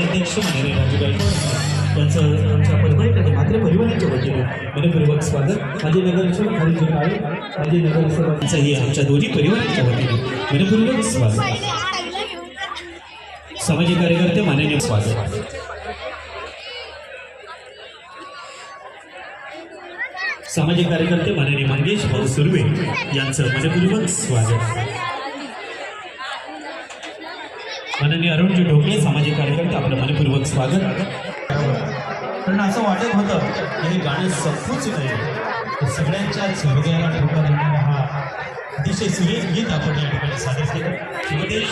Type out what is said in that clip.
अध्यक्ष माननीय राजू गायकवाड यांचं आमच्या परभणीकडे मात्र परिवाराच्या वतीने मनपूर्वक स्वागत. माझे नगरसेवक हरीजी काळे, माझे नगरसेवकांचंही आमच्या दोन्ही परिवाराच्या वतीने मनपूर्वक स्वागत. सामाजिक कार्यकर्ते माननीय स्वागत. सामाजिक कार्यकर्ते माननीय मंगेश भाऊ सुर्वे यांचं मनपूर्वक स्वागत. माननीय अरुणजी ढोकळे सामाजिक कार्यकर्ते आपलं मनपूर्वक स्वागत. कारण असं वाटत होतं की हे गाणं संपूच नाही, सगळ्यांच्याच हृदयाला ठोका देणारा हा अतिशय सुरेख गीत आपण या ठिकाणी सादर केलं. शिवदेश